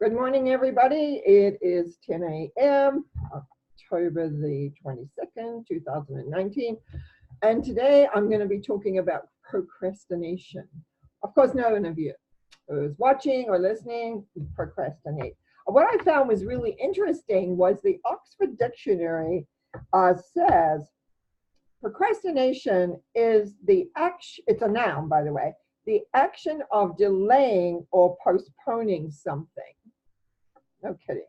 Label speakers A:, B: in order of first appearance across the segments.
A: Good morning, everybody. It is 10 a.m., October the 22nd, 2019. And today I'm going to be talking about procrastination. Of course, no one of you who's watching or listening procrastinate. What I found was really interesting was the Oxford Dictionary says procrastination is the action, it's a noun, by the way, the action of delaying or postponing something. No kidding.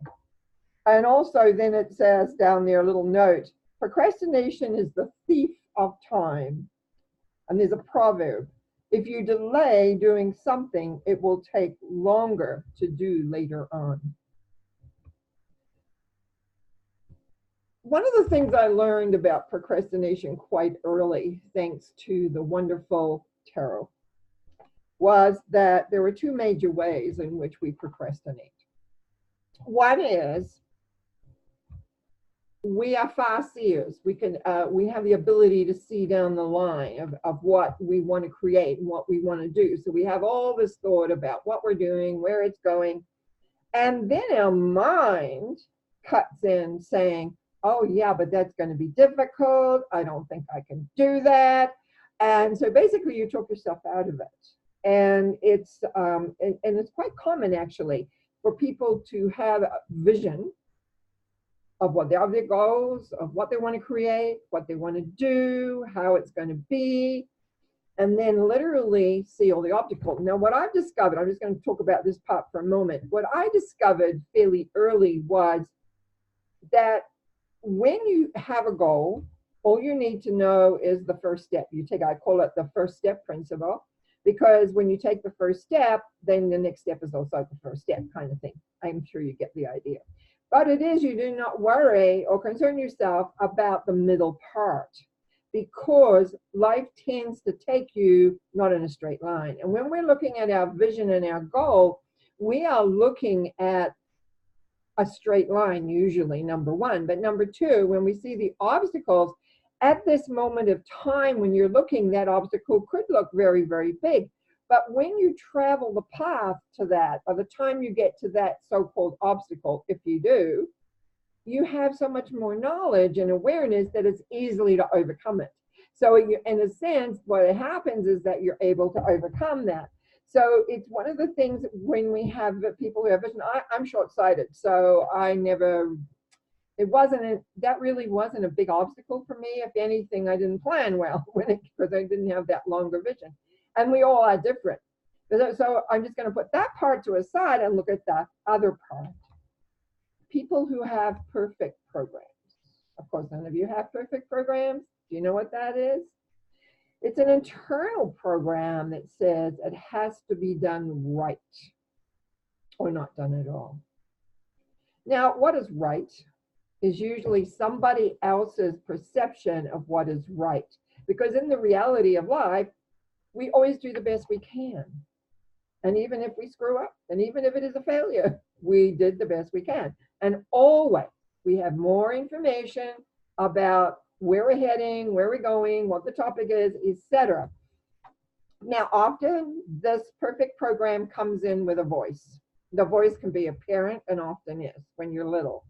A: And also then it says down there, a little note, procrastination is the thief of time. And there's a proverb. If you delay doing something, it will take longer to do later on. One of the things I learned about procrastination quite early, thanks to the wonderful tarot, was that there were two major ways in which we procrastinate. One is we are fast seers. We have the ability to see down the line of what we want to create and what we want to do. So we have all this thought about what we're doing, where it's going. And then our mind cuts in saying, oh yeah, but that's going to be difficult. I don't think I can do that. And so basically you talk yourself out of it. And it's quite common actually for people to have a vision of what their goals, of what they want to create, what they want to do, how it's going to be, and then literally see all the obstacles. Now, what I've discovered, I'm just going to talk about this part for a moment. What I discovered fairly early was that when you have a goal, all you need to know is the first step. I call it the first step principle, because when you take the first step, then the next step is also the first step kind of thing. I'm sure you get the idea. But it is, you do not worry or concern yourself about the middle part, because life tends to take you not in a straight line. And when we're looking at our vision and our goal, we are looking at a straight line, usually, number one. But number two, when we see the obstacles, at this moment of time when you're looking, that obstacle could look very, very big. But when you travel the path to that, by the time you get to that so-called obstacle, if you do, you have so much more knowledge and awareness that it's easily to overcome it. So in a sense, what happens is that you're able to overcome that. So it's one of the things when we have people who have vision. I'm short-sighted, so that really wasn't a big obstacle for me. If anything, I didn't plan well because I didn't have that longer vision. And we all are different. So I'm just going to put that part to aside and look at that other part. People who have perfect programs. Of course, none of you have perfect programs. Do you know what that is? It's an internal program that says it has to be done right or not done at all. Now, what is right is usually somebody else's perception of what is right. Because in the reality of life, we always do the best we can. And even if we screw up, and even if it is a failure, we did the best we can. And always we have more information about where we're heading, where we're going, what the topic is, etc. Now, often this perfect program comes in with a voice. The voice can be a parent, and often is when you're little.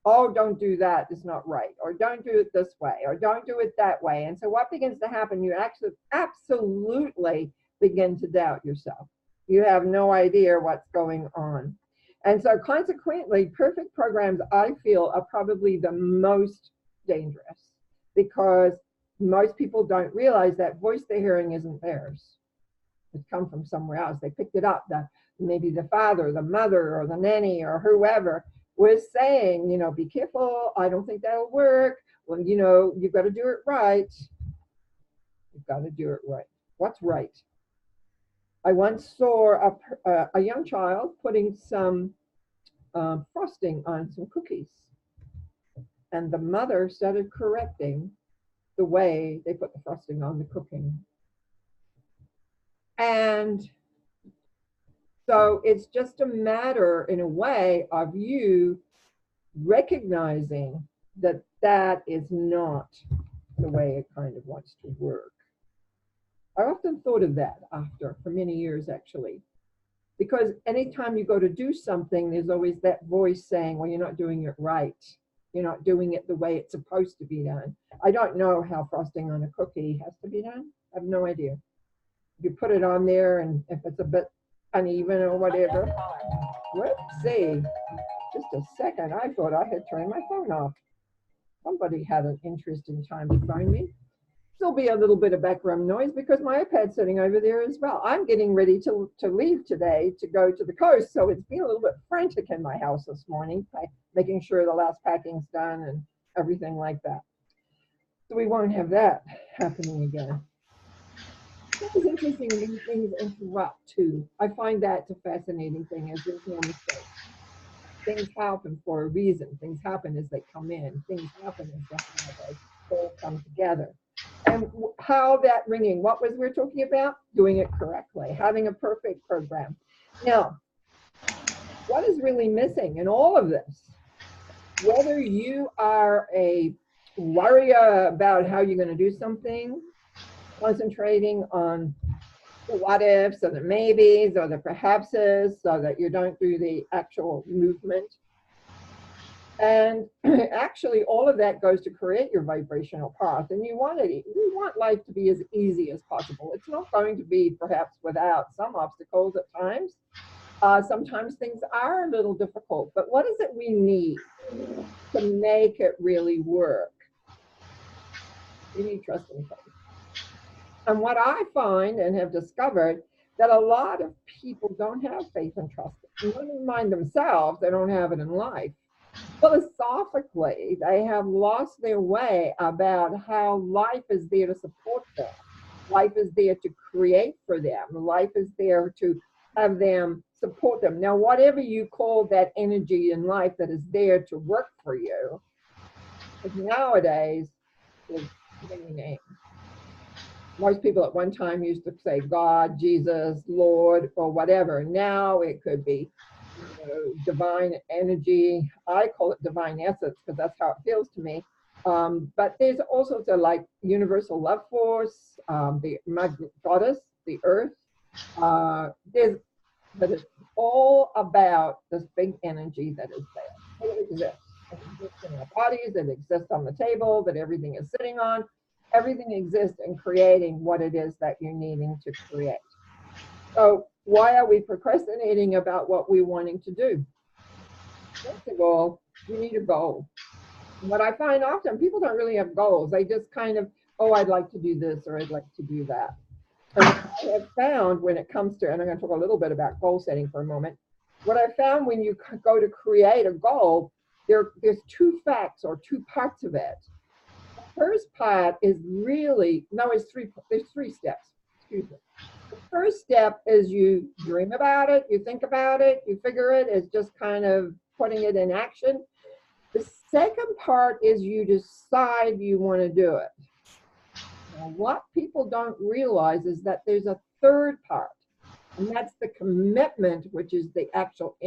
A: Oh, don't do that, it's not right. Or don't do it this way, or don't do it that way. And so what begins to happen, you actually absolutely begin to doubt yourself. You have no idea what's going on. And so consequently, perfect programs, I feel, are probably the most dangerous, because most people don't realize that voice they're hearing isn't theirs. It's come from somewhere else. They picked it up. Maybe the father, the mother, or the nanny, or whoever was saying, be careful. I don't think that'll work. Well, you've got to do it right. You've got to do it right. What's right? I once saw a young child putting some frosting on some cookies. And the mother started correcting the way they put the frosting on the cooking. And so it's just a matter, in a way, of you recognizing that that is not the way it kind of wants to work. I often thought of that for many years, actually, Because anytime you go to do something, there's always that voice saying, well, you're not doing it right. You're not doing it the way it's supposed to be done. I don't know how frosting on a cookie has to be done. I have no idea. You put it on there, and if it's a bit uneven or whatever. Whoopsie. Just a second. I thought I had turned my phone off. Somebody had an interesting time to phone me. There'll be a little bit of background noise because my iPad's sitting over there as well. I'm getting ready to leave today to go to the coast, so it's been a little bit frantic in my house this morning, making sure the last packing's done and everything like that. So we won't have that happening again. It's interesting when things interrupt too. I find that a fascinating thing, as there's no mistake. Things happen for a reason. Things happen as they come in. Things happen as they all come together. And how that ringing, what was we're talking about? Doing it correctly, having a perfect program. Now, what is really missing in all of this? Whether you are a warrior about how you're going to do something, concentrating on the what ifs or the maybes or the perhapses so that you don't do the actual movement. And actually, all of that goes to create your vibrational path. And you want life to be as easy as possible. It's not going to be perhaps without some obstacles at times. Sometimes things are a little difficult, but what is it we need to make it really work? We need trust and faith. And what I find and have discovered that a lot of people don't have faith and trust. Never mind themselves, they don't have it in life. Philosophically, they have lost their way about how life is there to support them. Life is there to create for them. Life is there to have them support them. Now, whatever you call that energy in life that is there to work for you, because nowadays, there's many names. Most people at one time used to say God, Jesus, Lord, or whatever. Now it could be divine energy. I call it divine essence because that's how it feels to me. But there's also like universal love force, the goddess, the earth. But it's all about this big energy that is there. It exists. It exists in our bodies. It exists on the table that everything is sitting on. Everything exists in creating what it is that you're needing to create. So why are we procrastinating about what we're wanting to do? First of all, you need a goal. What I find often, people don't really have goals. They just kind of, oh, I'd like to do this or I'd like to do that. And what I have found when it comes to, and I'm going to talk a little bit about goal setting for a moment. What I found when you go to create a goal, there's two facts or two parts of it. First part is really, there's three steps, excuse me. The first step is you dream about it, you think about it, you figure it, it's just kind of putting it in action. The second part is you decide you want to do it. Now, what people don't realize is that there's a third part, and that's the commitment, which is the actual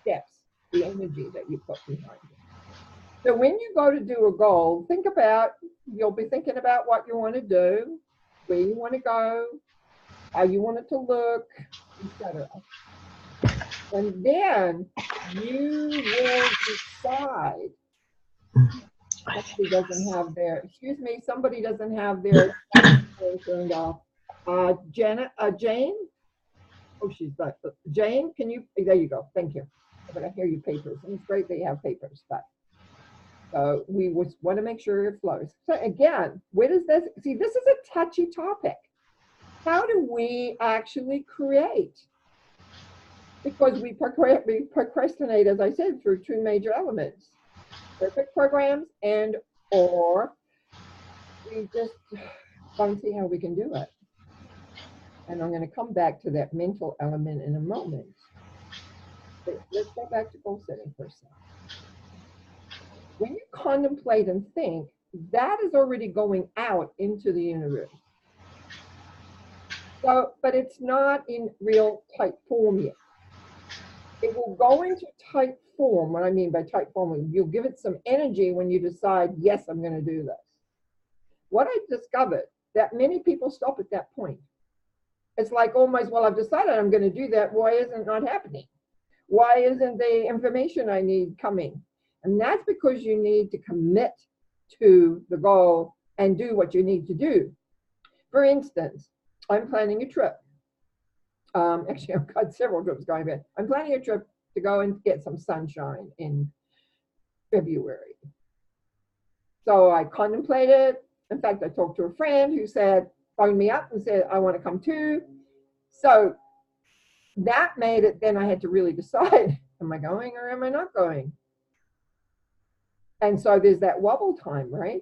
A: steps, the energy that you put behind it. So when you go to do a goal, you'll be thinking about what you want to do, where you want to go, how you want it to look, etc. And then you will decide. Somebody doesn't have their turned off. Jane? Oh, she's back. Jane, there you go. Thank you. But I hear you papers. And it's great that you have papers, but we want to make sure it flows. So again, where does this, see, this is a touchy topic. How do we actually create? Because we procrastinate, as I said, through two major elements. Perfect programs or we just don't see how we can do it. And I'm going to come back to that mental element in a moment. But let's go back to goal setting for a second. When you contemplate and think, that is already going out into the universe. So, but it's not in real type form yet. It will go into type form. What I mean by type form, you'll give it some energy when you decide, yes, I'm going to do this. What I discovered, that many people stop at that point. It's like almost, well, I've decided I'm going to do that. Why isn't it not happening? Why isn't the information I need coming? And that's because you need to commit to the goal and do what you need to do. For instance, I'm planning a trip. Actually, I've got several trips going, but I'm planning a trip to go and get some sunshine in February. So I contemplated. In fact, I talked to a friend who phoned me up and said, I want to come too. So that made it, then I had to really decide, am I going or am I not going? And so there's that wobble time, right?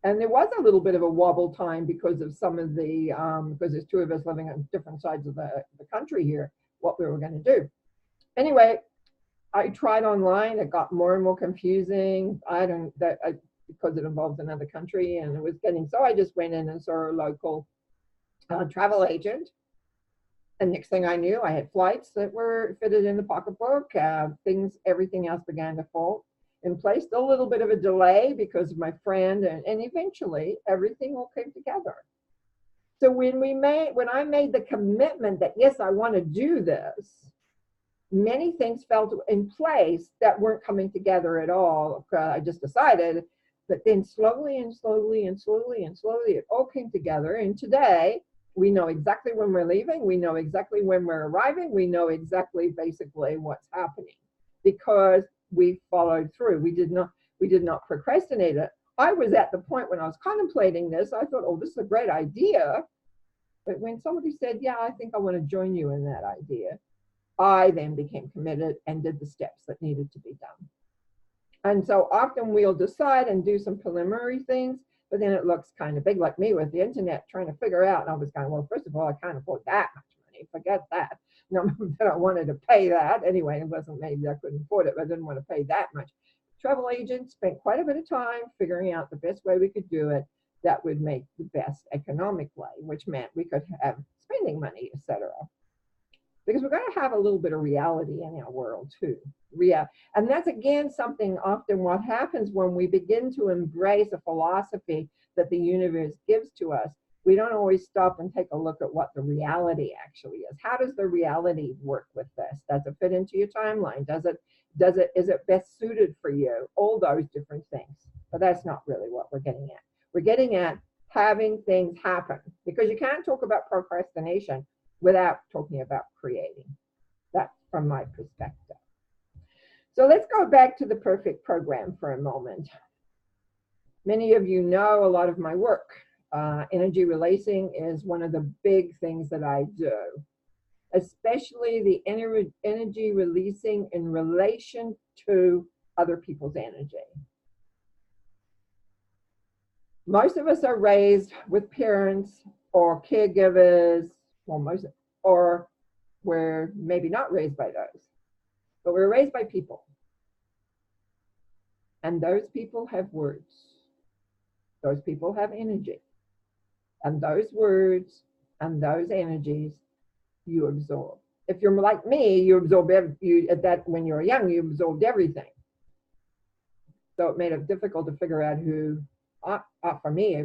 A: And there was a little bit of a wobble time because of some of the, because there's two of us living on different sides of the country here, what we were going to do. Anyway, I tried online. It got more and more confusing. Because it involves another country, and it was getting, so I just went in and saw a local travel agent. And next thing I knew, I had flights that were fitted in the pocketbook. Everything else began to fall in place. Still a little bit of a delay because of my friend, and eventually everything all came together. So when I made the commitment that yes, I want to do this, many things fell in place that weren't coming together at all. I just decided, but then slowly and slowly and slowly and slowly, it all came together. And today, we know exactly when we're leaving. We know exactly when we're arriving. We know exactly basically what's happening because we followed through. We did not procrastinate it. I was at the point when I was contemplating this, I thought, oh, this is a great idea. But when somebody said, yeah, I think I want to join you in that idea, I then became committed and did the steps that needed to be done. And so often we'll decide and do some preliminary things, but then it looks kind of big, like me with the internet trying to figure out. And I was going, well, first of all, I can't afford that much money. Forget that. No, that I wanted to pay that. Anyway, it wasn't maybe I couldn't afford it, but I didn't want to pay that much. Travel agents spent quite a bit of time figuring out the best way we could do it that would make the best economic way, which meant we could have spending money, etc. Because we're going to have a little bit of reality in our world too. And that's again something often what happens when we begin to embrace a philosophy that the universe gives to us. We don't always stop and take a look at what the reality actually is. How does the reality work with this? Does it fit into your timeline? Is it best suited for you? All those different things. But that's not really what we're getting at. We're getting at having things happen, because you can't talk about procrastination without talking about creating. That's from my perspective. So let's go back to the perfect program for a moment. Many of you know a lot of my work. Energy releasing is one of the big things that I do, especially the energy releasing in relation to other people's energy. Most of us are raised with parents or caregivers, or we're maybe not raised by those, but we're raised by people. And those people have words. Those people have energy. And those words and those energies you absorb. If you're like me, you absorb when you're young, you absorbed everything. So it made it difficult to figure out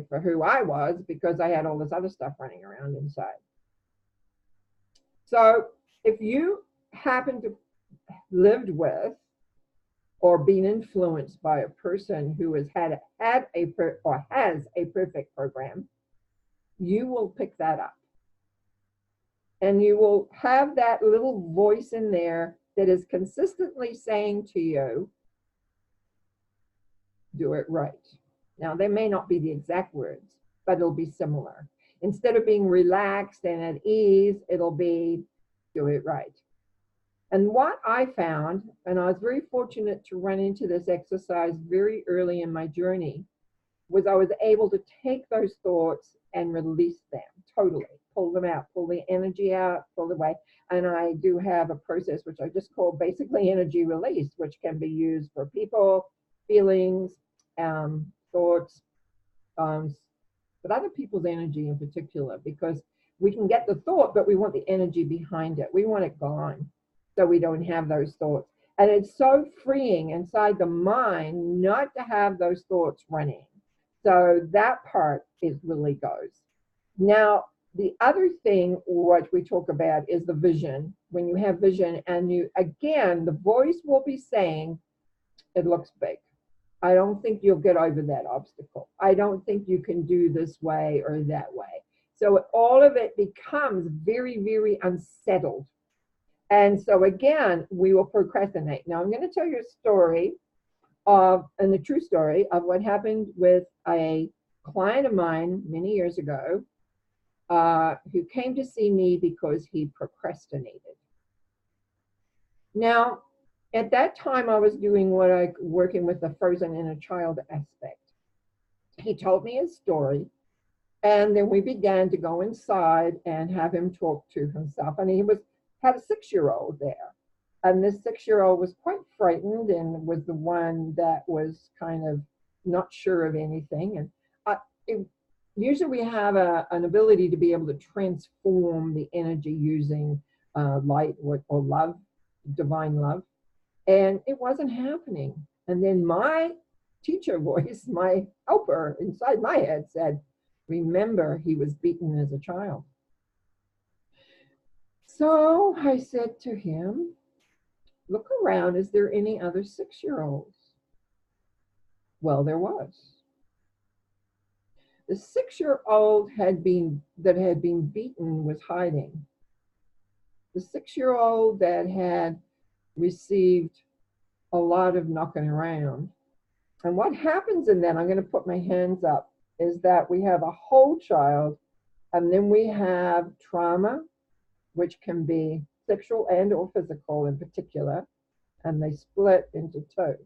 A: for who I was, because I had all this other stuff running around inside. So if you happen to lived with or been influenced by a person who has has a perfect program, you will pick that up. And you will have that little voice in there that is consistently saying to you, do it right. Now, they may not be the exact words, but it'll be similar. Instead of being relaxed and at ease, it'll be, do it right. And what I found, and I was very fortunate to run into this exercise very early in my journey, was I was able to take those thoughts and release them totally, pull them out, pull the energy out, pull it away. And I do have a process which I just call basically energy release, which can be used for people, feelings, thoughts, but other people's energy in particular, because we can get the thought, but we want the energy behind it. We want it gone, so we don't have those thoughts. And it's so freeing inside the mind not to have those thoughts running. So that part really goes. Now, The other thing what we talk about is the vision. When you have vision and you, again, the voice will be saying, it looks big. I don't think you'll get over that obstacle. I don't think you can do this way or that way. So all of it becomes very, very unsettled. And so again, we will procrastinate. Now I'm going to tell you a story and the true story of what happened with a client of mine many years ago who came to see me because he procrastinated. Now, at that time, I was doing working with the frozen inner child aspect. He told me his story, and then we began to go inside and have him talk to himself. And he had a 6-year-old there, and this 6-year-old was quite frightened and was the one that was kind of not sure of anything. And usually we have an ability to be able to transform the energy using light or love, divine love. And it wasn't happening. And then my teacher voice, my helper inside my head said, remember, he was beaten as a child. So I said to him, look around, is there any other 6-year-olds? Well, there was. The 6-year-old that had been beaten was hiding. The 6-year-old that had received a lot of knocking around. And what happens in that, I'm going to put my hands up, is that we have a whole child, and then we have trauma, which can be sexual and or physical in particular, and they split into two.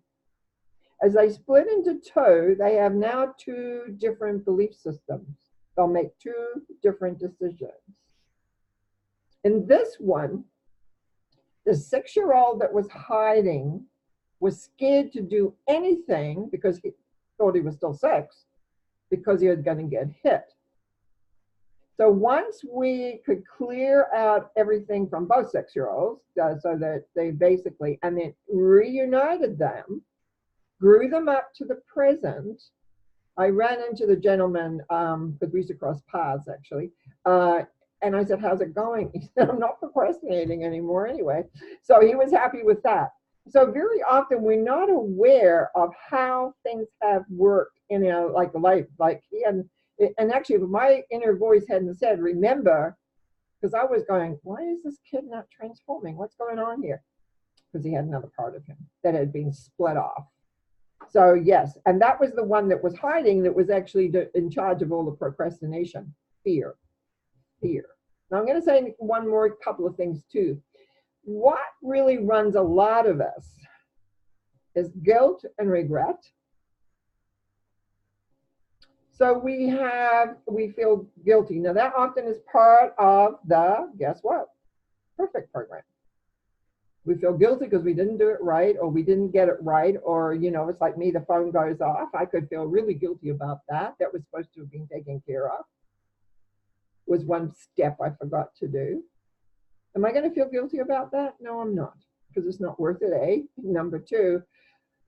A: As they split into two, they have now 2 different belief systems. They'll make 2 different decisions. In this one, the 6-year-old that was hiding was scared to do anything because he thought he was still 6, because he was going to get hit. So once we could clear out everything from both 6-year-olds, so that they basically, and then reunited them, grew them up to the present. I ran into the gentleman, because we used to cross paths actually, and I said, how's it going? He said, I'm not procrastinating anymore anyway. So he was happy with that. So very often we're not aware of how things have worked in our life. And actually my inner voice hadn't said, remember, because I was going, why is this kid not transforming? What's going on here? Because he had another part of him that had been split off. So yes, and that was the one that was hiding, that was actually in charge of all the procrastination. Fear. Now I'm going to say one more couple of things too. What really runs a lot of us is guilt and regret. So we feel guilty. Now that often is part of the, guess what? Perfect program. We feel guilty because we didn't do it right, or we didn't get it right, or, it's like me, the phone goes off. I could feel really guilty about that. That was supposed to have been taken care of. Was one step I forgot to do. Am I going to feel guilty about that? No, I'm not, because it's not worth it, A. Number 2,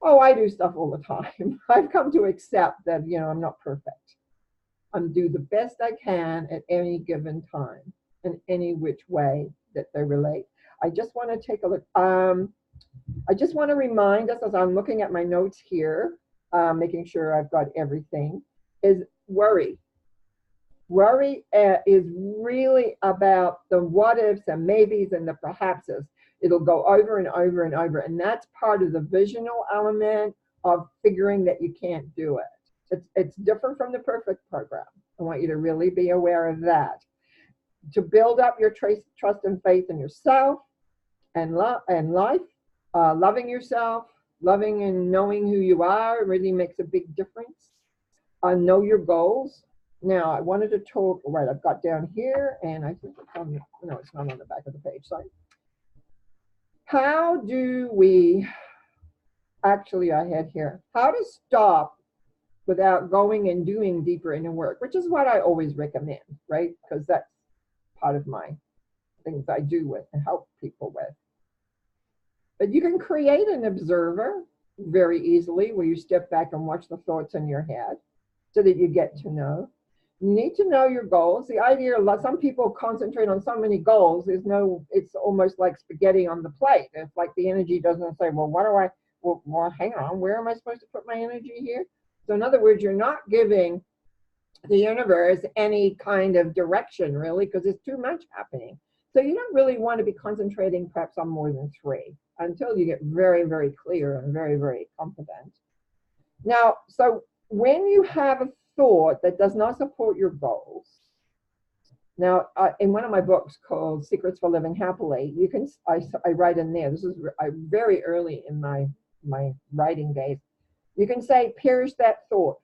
A: I do stuff all the time. I've come to accept that, I'm not perfect. I'm do the best I can at any given time, in any which way that they relate. I just want to take a look. I just want to remind us, as I'm looking at my notes here, making sure I've got everything, is worry. Worry is really about the what ifs and maybes and the perhapses. It'll go over and over and over. And that's part of the visional element of figuring that you can't do it. It's different from the perfect program. I want you to really be aware of that. To build up your trust and faith in yourself and life, loving yourself, loving and knowing who you are really makes a big difference. Know your goals. Now, I wanted to talk, right, I've got down here, and I think it's on, no, it's not on the back of the page, sorry. How do we, actually I had here, how to stop without going and doing deeper inner work, which is what I always recommend, right? Because that's part of my things I do with and help people with. But you can create an observer very easily, where you step back and watch the thoughts in your head so that you get to know. You need to know your goals. The idea, some people concentrate on so many goals. It's almost like spaghetti on the plate. It's like the energy doesn't say, well, what do I, well, hang on, where am I supposed to put my energy here? So in other words, you're not giving the universe any kind of direction, really, because there's too much happening. So you don't really want to be concentrating perhaps on more than three until you get very, very clear and very, very confident. Now, so when you have a thought that does not support your goals, now in one of my books called Secrets for Living Happily, I write in there, this is very early in my writing days, you can say, perish that thought.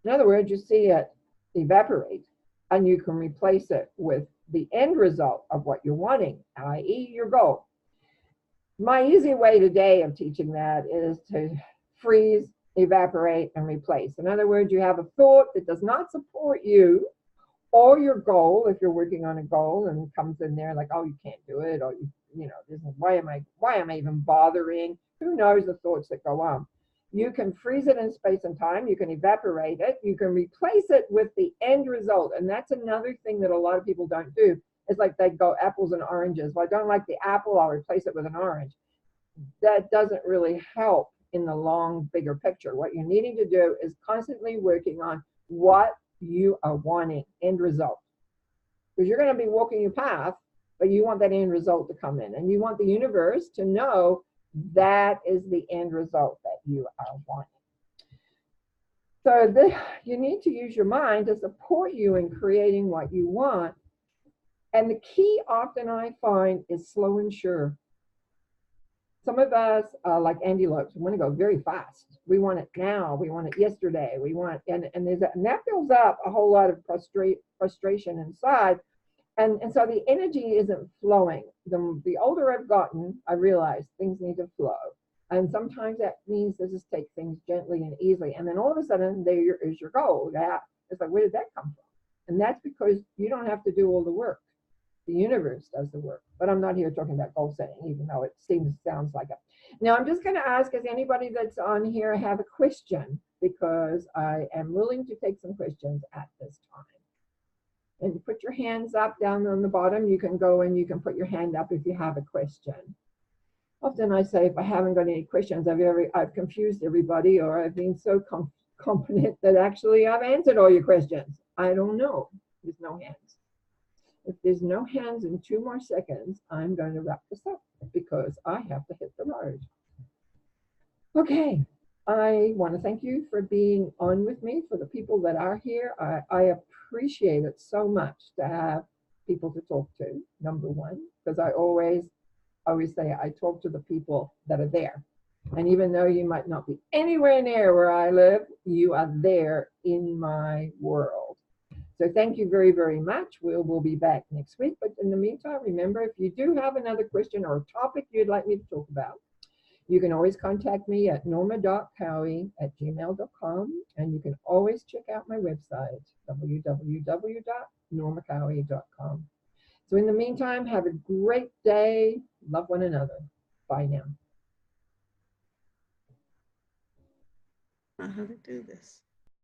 A: In other words, you see it evaporate, and you can replace it with the end result of what you're wanting, i.e. your goal. My easy way today of teaching that is to freeze, evaporate, and replace. In other words, you have a thought that does not support you or your goal. If you're working on a goal and it comes in there like, oh, you can't do it, or why am I even bothering? Who knows the thoughts that go on? You can freeze it in space and time. You can evaporate it. You can replace it with the end result. And that's another thing that a lot of people don't do. It's like they go apples and oranges. Well, I don't like the apple, I'll replace it with an orange. That doesn't really help in the long, bigger picture. What you're needing to do is constantly working on what you are wanting, end result. Because you're going to be walking your path, but you want that end result to come in. And you want the universe to know that is the end result that you are wanting. So you need to use your mind to support you in creating what you want. And the key often I find is slow and sure. Some of us are like antelopes. We want to go very fast. We want it now. We want it yesterday. And that builds up a whole lot of frustration inside. And so the energy isn't flowing. The older I've gotten, I realize things need to flow. And sometimes that means to just take things gently and easily. And then all of a sudden, there is your goal. Yeah. It's like, where did that come from? And that's because you don't have to do all the work. The universe does the work. But I'm not here talking about goal setting, even though it sounds like it. Now, I'm just going to ask, does anybody that's on here have a question? Because I am willing to take some questions at this time. And put your hands up down on the bottom. You can go and you can put your hand up if you have a question. Often I say, if I haven't got any questions, I've confused everybody, or I've been so competent that actually I've answered all your questions. I don't know. There's no hands. If there's no hands in 2 more seconds, I'm going to wrap this up because I have to hit the road. Okay. I want to thank you for being on with me. For the people that are here, I appreciate it so much to have people to talk to, number one, because I always say I talk to the people that are there. And even though you might not be anywhere near where I live, you are there in my world. So thank you very, very much. We'll be back next week. But in the meantime, remember, if you do have another question or a topic you'd like me to talk about, you can always contact me at norma.cowie@gmail.com. And you can always check out my website, www.normacowie.com. So in the meantime, have a great day. Love one another. Bye now.
B: How to do this.